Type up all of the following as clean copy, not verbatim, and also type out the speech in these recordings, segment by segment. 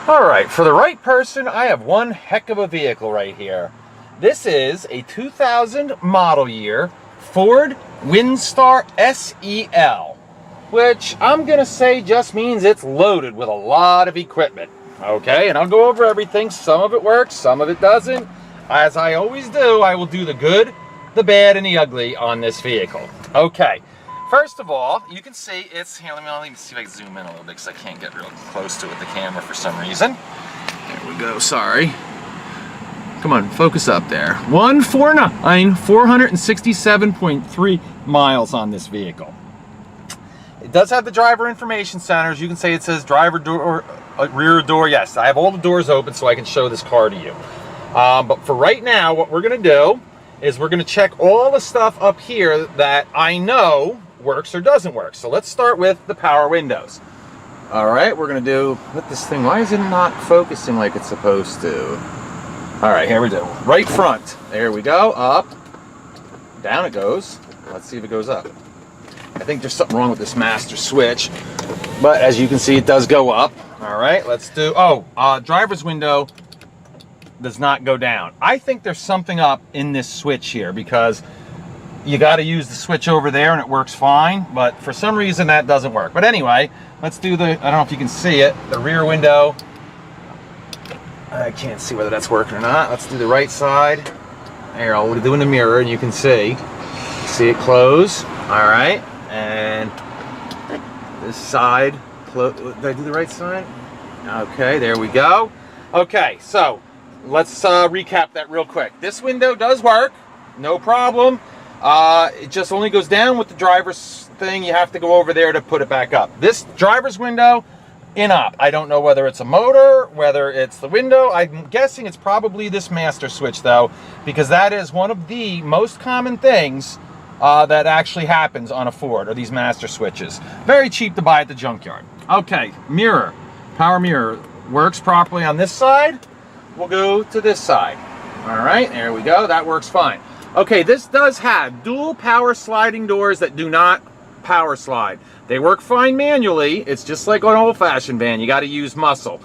Alright, for the right person, I have one heck of a vehicle right here. This is a 2000 model year Ford Windstar SEL, which I'm going to say just means it's loaded with a lot of equipment. Okay, and I'll go over everything. Some of it works, some of it doesn't. As I always do, I will do the good, the bad, and the ugly on this vehicle. Okay, first of all, you can see it's here. Let me see if I can zoom in a little bit because I can't get real close to it with the camera for some reason. There we go, sorry. Come on, focus up there. 467.3 miles on this vehicle. It does have the driver information center. As you can see, it says driver door, rear door. Yes, I have all the doors open so I can show this car to you. But for right now, what we're going to do is we're going to check all the stuff up here that I know works or doesn't work. So let's start with the power windows. All right, we're going to do with this thing. Why is it not focusing like it's supposed to? All right, here we go. Right front. There we go. Up. Down it goes. Let's see if it goes up. I think there's something wrong with this master switch, but as you can see, it does go up. All right, let's do, driver's window does not go down. I think there's something up in this switch here because you got to use the switch over there and it works fine, but for some reason that doesn't work. But anyway, let's do the, I don't know if you can see it, the rear window. I can't see whether that's working or not. Let's do the right side. Here, I'll do in the mirror and you can see it close. All right. And this side, did I do the right side? Okay, there we go. Okay, so let's recap that real quick. This window does work, no problem. It just only goes down with the driver's thing. You have to go over there to put it back up. This driver's window, in-op. I don't know whether it's a motor, whether it's the window. I'm guessing it's probably this master switch though, because that is one of the most common things that actually happens on a Ford, or these master switches. Very cheap to buy at the junkyard. Okay, mirror. Power mirror works properly on this side. We'll go to this side. All right, there we go. That works fine. Okay, this does have dual power sliding doors that do not power slide. They work fine manually. It's just like an old-fashioned van. You got to use muscle.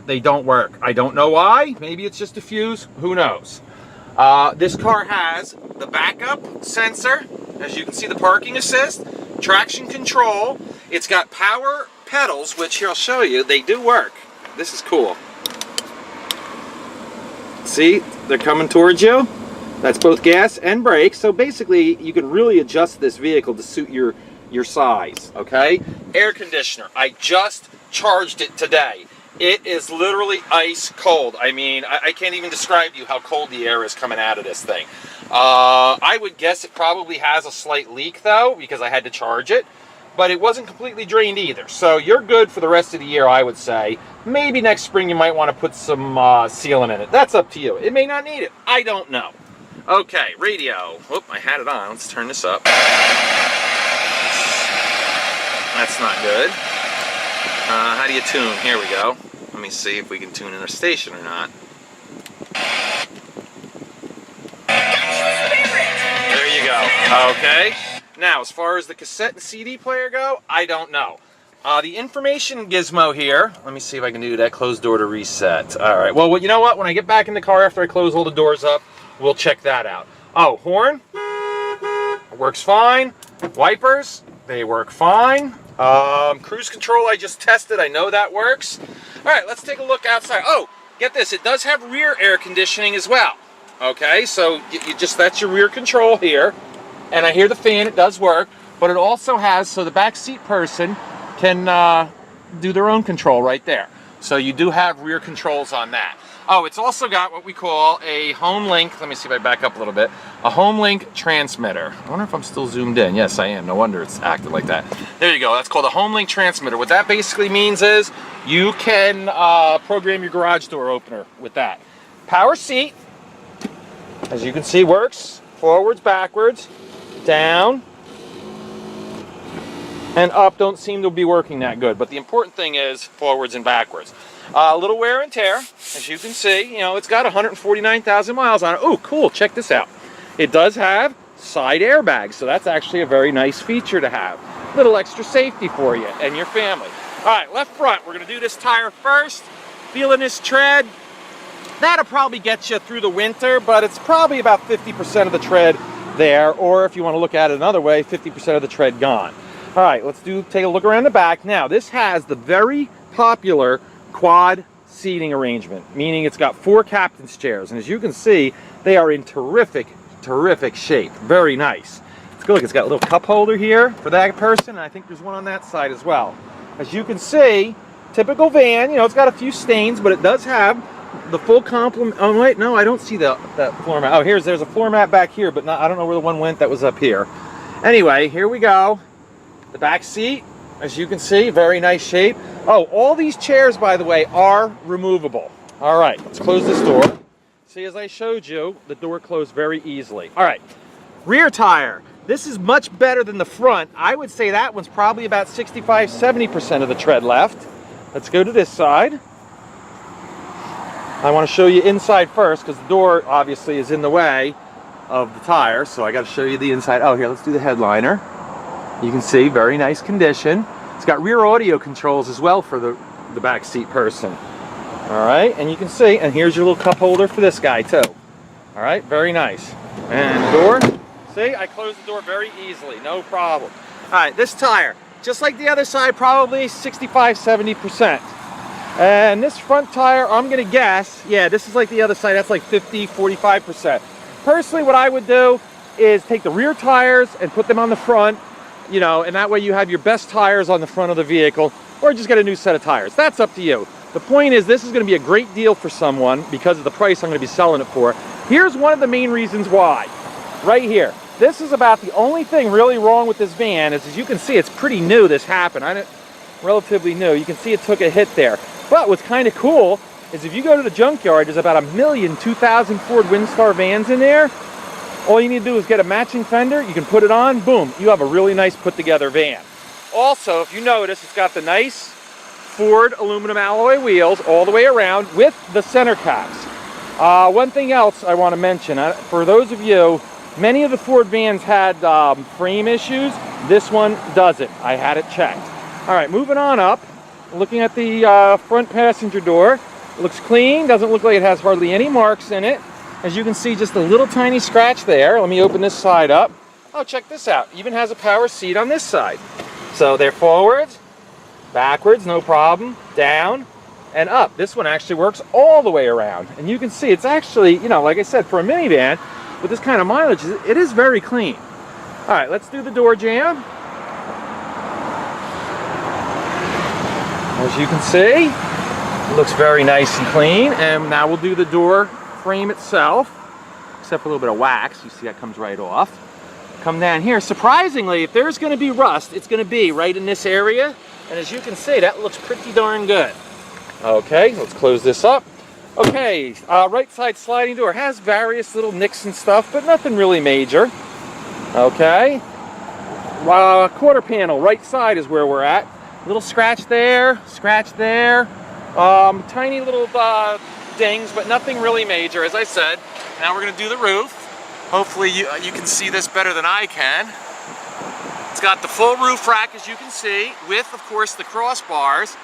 They don't work. I don't know why. Maybe it's just a fuse. Who knows? This car has the backup sensor, as you can see, the parking assist, traction control. It's got power pedals, which here I'll show you. They do work. This is cool. See, they're coming towards you. That's both gas and brakes. So basically, you can really adjust this vehicle to suit your size, okay? Air conditioner. I just charged it today. It is literally ice cold. I mean, I can't even describe to you how cold the air is coming out of this thing. I would guess it probably has a slight leak though, because I had to charge it, but it wasn't completely drained either. So you're good for the rest of the year, I would say. Maybe next spring you might want to put some sealant in it. That's up to you. It may not need it. I don't know. Okay, radio. Whoop, I had it on. Let's turn this up. That's not good. How do you tune? Here we go. Let me see if we can tune in a station or not. There you go. Okay. Now, as far as the cassette and CD player go, I don't know. The information gizmo here, let me see if I can do that. Close door to reset. All right. Well, you know what? When I get back in the car after I close all the doors up, we'll check that out. Oh, horn. Works fine. Wipers. They work fine. Cruise control I just tested. I know that works. All right, let's take a look outside. Oh, get this. It does have rear air conditioning as well. Okay, so that's your rear control here. And I hear the fan. It does work. But it also has, so the back seat person can do their own control right there. So you do have rear controls on that. Oh, it's also got what we call a home link. Let me see if I back up a little bit. A home link transmitter. I wonder if I'm still zoomed in. Yes, I am. No wonder it's acted like that. There you go. That's called a home link transmitter. What that basically means is you can program your garage door opener with that. Power seat, as you can see, works forwards, backwards, down, and up don't seem to be working that good. But the important thing is forwards and backwards. A little wear and tear, as you can see. You know, it's got 149,000 miles on it. Oh, cool. Check this out. It does have side airbags, so that's actually a very nice feature to have. Little extra safety for you and your family. All right, left front. We're going to do this tire first. Feeling this tread? That'll probably get you through the winter, but it's probably about 50% of the tread there, or if you want to look at it another way, 50% of the tread gone. All right, let's take a look around the back. Now, this has the very popular quad seating arrangement, meaning it's got 4 captain's chairs, and as you can see, they are in terrific shape. Very nice. Let's go look. It's got a little cup holder here for that person, and I think there's one on that side as well. As you can see, typical van, you know, it's got a few stains, but it does have the full complement. Oh wait, no, I don't see that floor mat. Oh, there's a floor mat back here, but I don't know where the one went that was up here. Anyway, here we go. The back seat, as you can see, very nice shape. Oh, all these chairs, by the way, are removable. All right, let's close this door. See, as I showed you, the door closed very easily. All right, rear tire. This is much better than the front. I would say that one's probably about 65–70% of the tread left. Let's go to this side. I want to show you inside first because the door obviously is in the way of the tire, so I got to show you the inside. Oh, here, let's do the headliner. You can see, very nice condition. It's got rear audio controls as well for the back seat person. All right, and you can see, and here's your little cup holder for this guy too. All right, very nice. And the door, see, I closed the door very easily, no problem. All right, this tire, just like the other side, probably 65–70%. And this front tire, I'm gonna guess, yeah, this is like the other side, that's like 50–45%. Personally, what I would do is take the rear tires and put them on the front, you know, and that way you have your best tires on the front of the vehicle, or just get a new set of tires. That's up to you. The point is, this is going to be a great deal for someone because of the price I'm going to be selling it for. Here's one of the main reasons why. Right here. This is about the only thing really wrong with this van is, as you can see, it's pretty new. This happened. Relatively new. You can see it took a hit there. But what's kind of cool is if you go to the junkyard, there's about 1,000,000 Ford Windstar vans in there. All you need to do is get a matching fender, you can put it on, boom, you have a really nice put together van. Also, if you notice, it's got the nice Ford aluminum alloy wheels all the way around with the center caps. One thing else I want to mention, for those of you, many of the Ford vans had frame issues. This one doesn't. I had it checked. All right, moving on up, looking at the front passenger door. It looks clean, doesn't look like it has hardly any marks in it. As you can see, just a little tiny scratch there. Let me open this side up. Oh, check this out. Even has a power seat on this side. So they're forwards, backwards, no problem, down, and up. This one actually works all the way around. And you can see it's actually, you know, like I said, for a minivan, with this kind of mileage, it is very clean. All right, let's do the door jamb. As you can see, it looks very nice and clean. And now we'll do the door frame itself, except for a little bit of wax. You see that comes right off. Come down here. Surprisingly, if there's going to be rust, it's going to be right in this area. And as you can see, that looks pretty darn good. Okay, let's close this up. Okay, right side sliding door has various little nicks and stuff, but nothing really major. Okay, quarter panel, right side is where we're at. Little scratch there, tiny little dings, but nothing really major, as I said. Now we're going to do the roof. Hopefully you can see this better than I can. It's got the full roof rack, as you can see, with, of course, the crossbars,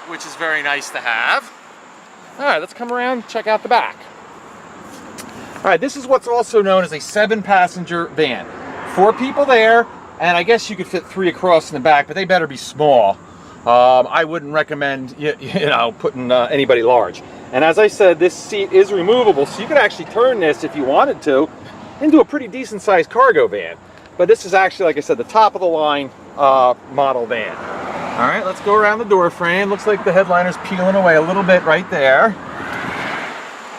which is very nice to have. All right, let's come around and check out the back. All right, this is what's also known as a 7-passenger van. 4 people there, and I guess you could fit 3 across in the back, but they better be small. I wouldn't recommend you know, putting anybody large. And as I said, this seat is removable, so you could actually turn this if you wanted to into a pretty decent sized cargo van. But this is actually, like I said, the top of the line model van. All right, let's go around the door frame. Looks like the headliner's peeling away a little bit right there.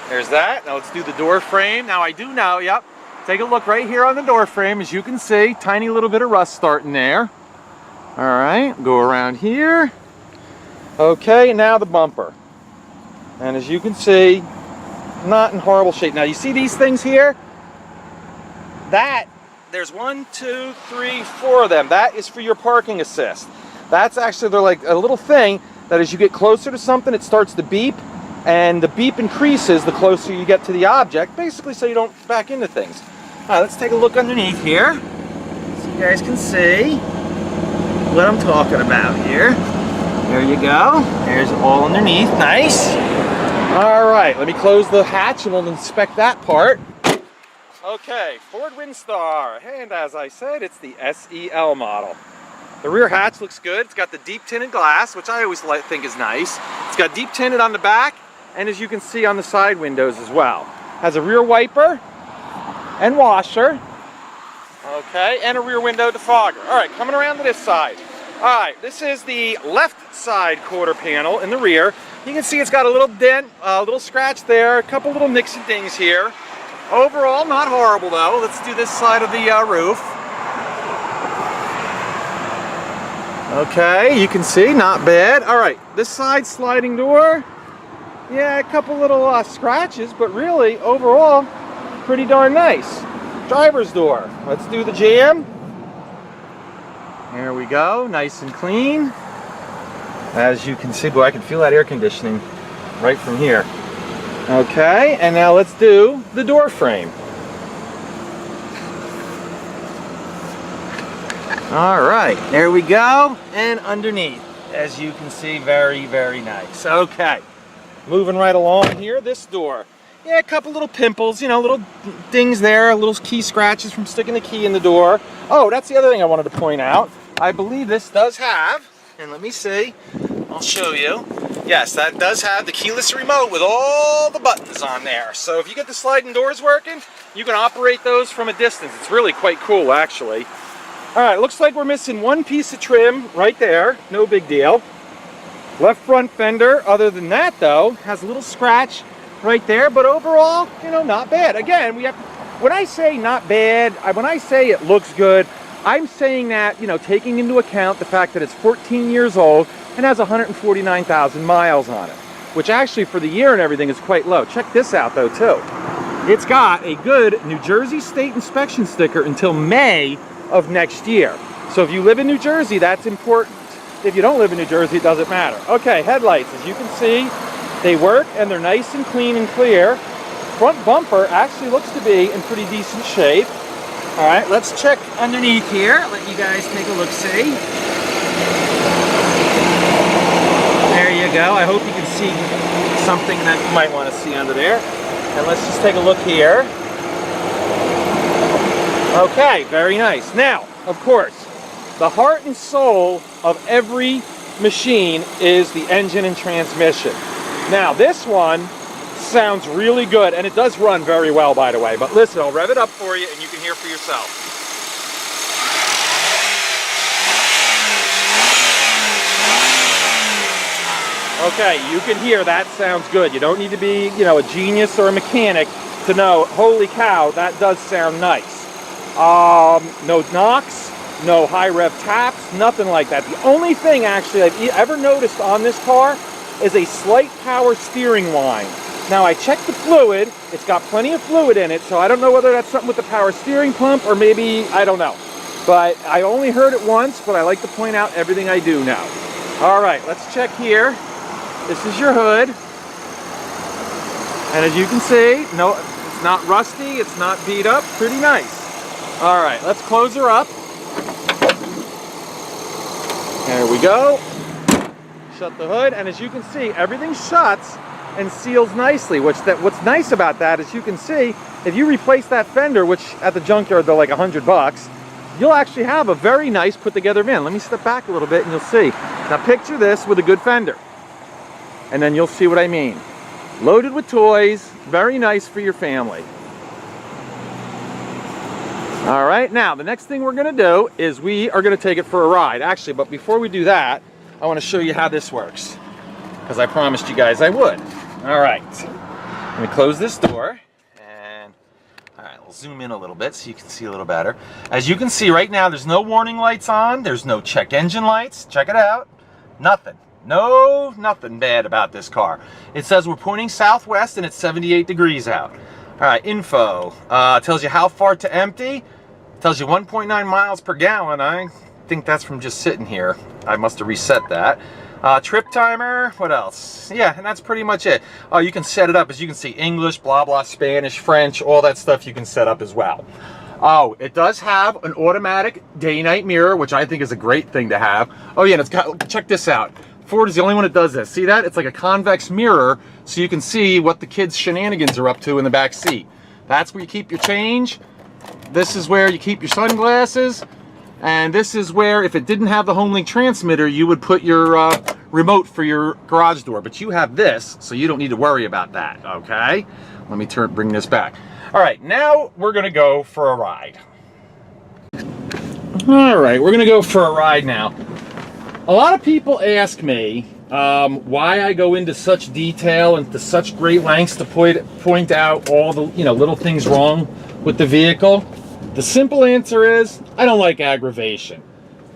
There's that. Now let's do the door frame. Now I do know, yep. Take a look right here on the door frame. As you can see, tiny little bit of rust starting there. All right, go around here. Okay, now the bumper. And as you can see, not in horrible shape. Now you see these things here? There's 1, 2, 3, 4 of them. That is for your parking assist. That's actually, they're like a little thing that as you get closer to something, it starts to beep, and the beep increases the closer you get to the object, basically so you don't back into things. All right, let's take a look underneath here so you guys can see what I'm talking about here. There you go. There's all underneath. Nice. All right, let me close the hatch and we'll inspect that part. Okay, Ford Windstar. And as I said, it's the SEL model. The rear hatch looks good. It's got the deep tinted glass, which I always think is nice. It's got deep tinted on the back, and as you can see on the side windows as well. Has a rear wiper and washer. Okay, and a rear window defogger. All right, coming around to this side. All right, this is the left side quarter panel in the rear. You can see it's got a little dent, a little scratch there, a couple little nicks and dings here. Overall, not horrible though. Let's do this side of the roof. Okay, you can see, not bad. All right, this side sliding door. Yeah, a couple little scratches, but really, overall, pretty darn nice. Driver's door. Let's do the jam. There we go, nice and clean. As you can see, boy, I can feel that air conditioning right from here. Okay, and now let's do the door frame. All right, there we go, and underneath, as you can see, very, very nice. Okay, moving right along here, this door. Yeah, a couple little pimples, you know, little dings there, little key scratches from sticking the key in the door. Oh, that's the other thing I wanted to point out. I believe this does have, and let me see, I'll show you. Yes, that does have the keyless remote with all the buttons on there. So if you get the sliding doors working, you can operate those from a distance. It's really quite cool, actually. All right, looks like we're missing one piece of trim right there. No big deal. Left front fender, other than that though, has a little scratch right there, but overall, you know, not bad. Again, we have, when I say not bad, when I say it looks good, I'm saying that, you know, taking into account the fact that it's 14 years old and has 149,000 miles on it, which actually for the year and everything is quite low. Check this out though too. It's got a good New Jersey State inspection sticker until May of next year. So if you live in New Jersey, that's important. If you don't live in New Jersey, it doesn't matter. Okay, headlights, as you can see, they work and they're nice and clean and clear. Front bumper actually looks to be in pretty decent shape. All right, let's check underneath here. Let you guys take a look-see. There you go. I hope you can see something that you might want to see under there. And let's just take a look here. Okay, very nice. Now, of course, the heart and soul of every machine is the engine and transmission. Now, this one sounds really good, and it does run very well, by the way. But listen, I'll rev it up for you, and you can hear for yourself. Okay, you can hear that sounds good. You don't need to be, you know, a genius or a mechanic to know, holy cow, that does sound nice. No knocks, no high rev taps, nothing like that. The only thing actually I've ever noticed on this car is a slight power steering whine. Now I checked the fluid, it's got plenty of fluid in it, so I don't know whether that's something with the power steering pump or maybe, I don't know. But I only heard it once, but I like to point out everything I do now. All right, let's check here. This is your hood. And as you can see, no, it's not rusty, it's not beat up, pretty nice. All right, let's close her up. There we go. Shut the hood, and as you can see, everything shuts and seals nicely, what's nice about that is you can see, if you replace that fender, which at the junkyard they're like $100, you'll actually have a very nice put together van. Let me step back a little bit and you'll see. Now picture this with a good fender, and then you'll see what I mean. Loaded with toys, very nice for your family. All right, now the next thing we're gonna do is we are gonna take it for a ride. Actually, but before we do that, I wanna show you how this works, because I promised you guys I would. All right, let me close this door, and all right, we'll zoom in a little bit so you can see a little better. As you can see right now, there's no warning lights on, there's no check engine lights, check it out, nothing. No, nothing bad about this car. It says we're pointing southwest and it's 78 degrees out. All right, info, tells you how far to empty, tells you 1.9 miles per gallon. I think that's from just sitting here. I must have reset that. Trip timer, what else? Yeah, and that's pretty much it. Oh, you can set it up, as you can see, English, blah, blah, Spanish, French, all that stuff you can set up as well. Oh, it does have an automatic day-night mirror, which I think is a great thing to have. Oh yeah, and it's got, check this out. Ford is the only one that does this. See that? It's like a convex mirror, so you can see what the kids' shenanigans are up to in the back seat. That's where you keep your change. This is where you keep your sunglasses. And this is where, if it didn't have the HomeLink transmitter, you would put your remote for your garage door. But you have this, so you don't need to worry about that, okay? Let me bring this back. All right, now we're gonna go for a ride. All right, we're gonna go for a ride now. A lot of people ask me why I go into such detail and to such great lengths to point out all the little things wrong with the vehicle. The simple answer is I don't like aggravation.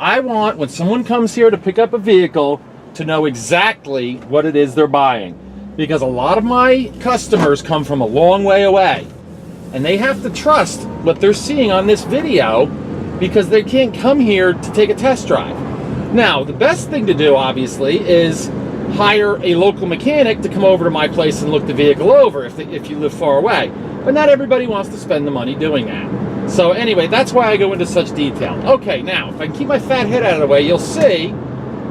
I want, when someone comes here to pick up a vehicle, to know exactly what it is they're buying, because a lot of my customers come from a long way away and they have to trust what they're seeing on this video because they can't come here to take a test drive. Now, the best thing to do, obviously, is hire a local mechanic to come over to my place and look the vehicle over if you live far away. But not everybody wants to spend the money doing that. So anyway, that's why I go into such detail. Okay, now, if I can keep my fat head out of the way, you'll see,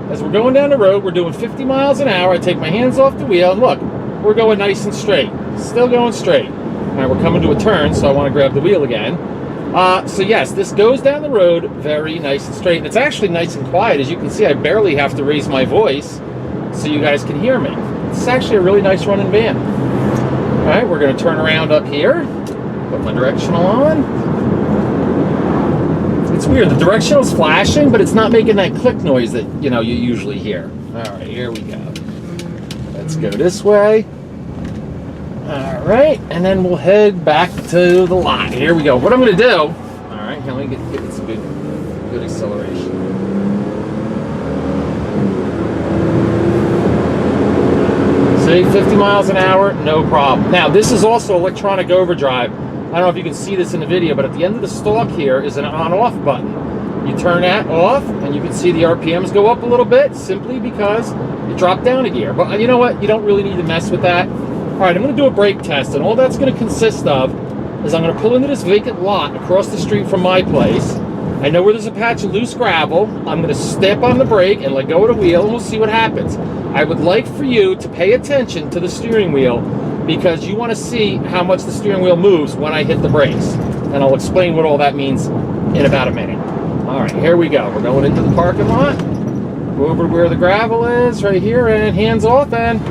as we're going down the road, we're doing 50 miles an hour. I take my hands off the wheel, and look, we're going nice and straight. Still going straight. All right, we're coming to a turn, so I want to grab the wheel again. So yes, this goes down the road very nice and straight. And it's actually nice and quiet. As you can see, I barely have to raise my voice so you guys can hear me. It's actually a really nice running van. All right, we're going to turn around up here. Put my directional on. It's weird. The directional's flashing, but it's not making that click noise that you usually hear. All right, here we go. Let's go this way. All right, and then we'll head back to the lot. Here we go. What I'm going to do, all right, here, let me get some good acceleration. See, 50 miles an hour, no problem. Now, this is also electronic overdrive. I don't know if you can see this in the video, but at the end of the stalk here is an on-off button. You turn that off, and you can see the RPMs go up a little bit simply because you drop down a gear. But you know what? You don't really need to mess with that. All right, I'm going to do a brake test, and all that's going to consist of is I'm going to pull into this vacant lot across the street from my place. I know where there's a patch of loose gravel. I'm going to step on the brake and let go of the wheel, and we'll see what happens. I would like for you to pay attention to the steering wheel because you want to see how much the steering wheel moves when I hit the brakes. And I'll explain what all that means in about a minute. All right, here we go. We're going into the parking lot. Go over to where the gravel is, right here, and hands off, and...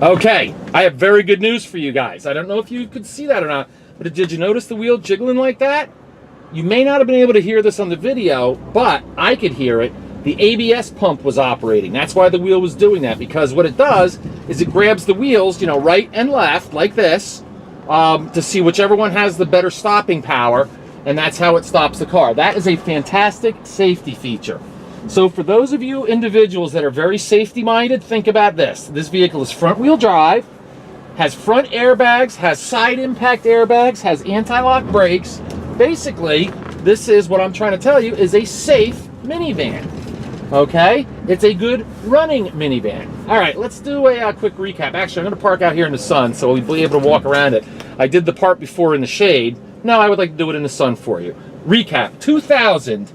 Okay, I have very good news for you guys. I don't know if you could see that or not, but did you notice the wheel jiggling like that? You may not have been able to hear this on the video, but I could hear it. The ABS pump was operating. That's why the wheel was doing that, because what it does is it grabs the wheels, right and left, like this, to see whichever one has the better stopping power, and that's how it stops the car. That is a fantastic safety feature. So for those of you individuals that are very safety-minded, think about this. This vehicle is front-wheel drive, has front airbags, has side impact airbags, has anti-lock brakes. Basically, this is what I'm trying to tell you is a safe minivan. Okay? It's a good running minivan. All right, let's do a quick recap. Actually, I'm going to park out here in the sun so we'll be able to walk around it. I did the part before in the shade. Now I would like to do it in the sun for you. Recap, 2000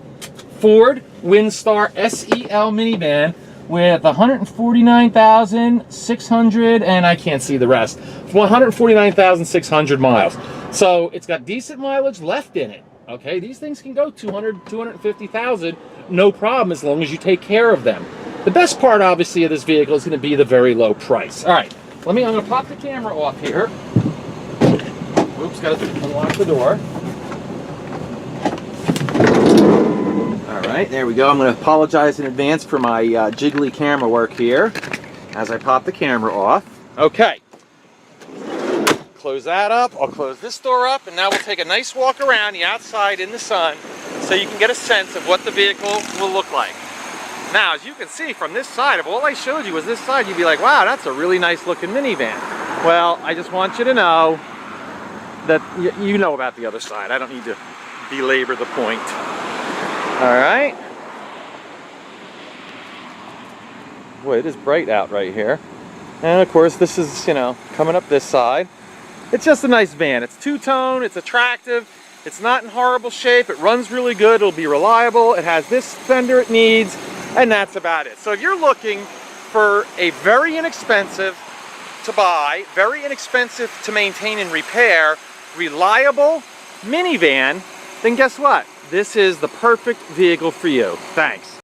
Ford Windstar SEL minivan with 149,600, and I can't see the rest, 149,600 miles. So it's got decent mileage left in it. Okay, these things can go 200, 250,000, no problem, as long as you take care of them. The best part, obviously, of this vehicle is going to be the very low price. All right, I'm going to pop the camera off here. Oops, got to unlock the door. All right, there we go. I'm going to apologize in advance for my jiggly camera work here as I pop the camera off. Okay. Close that up. I'll close this door up, and now we'll take a nice walk around the outside in the sun so you can get a sense of what the vehicle will look like. Now, as you can see from this side, if all I showed you was this side, you'd be like, wow, that's a really nice looking minivan. Well, I just want you to know that you know about the other side. I don't need to belabor the point. All right. Boy, it is bright out right here. And of course, this is, coming up this side. It's just a nice van. It's two-tone, it's attractive, it's not in horrible shape, it runs really good, it'll be reliable, it has this fender it needs, And that's about it. So if you're looking for a very inexpensive to buy, very inexpensive to maintain and repair, reliable minivan, then guess what? This is the perfect vehicle for you. Thanks.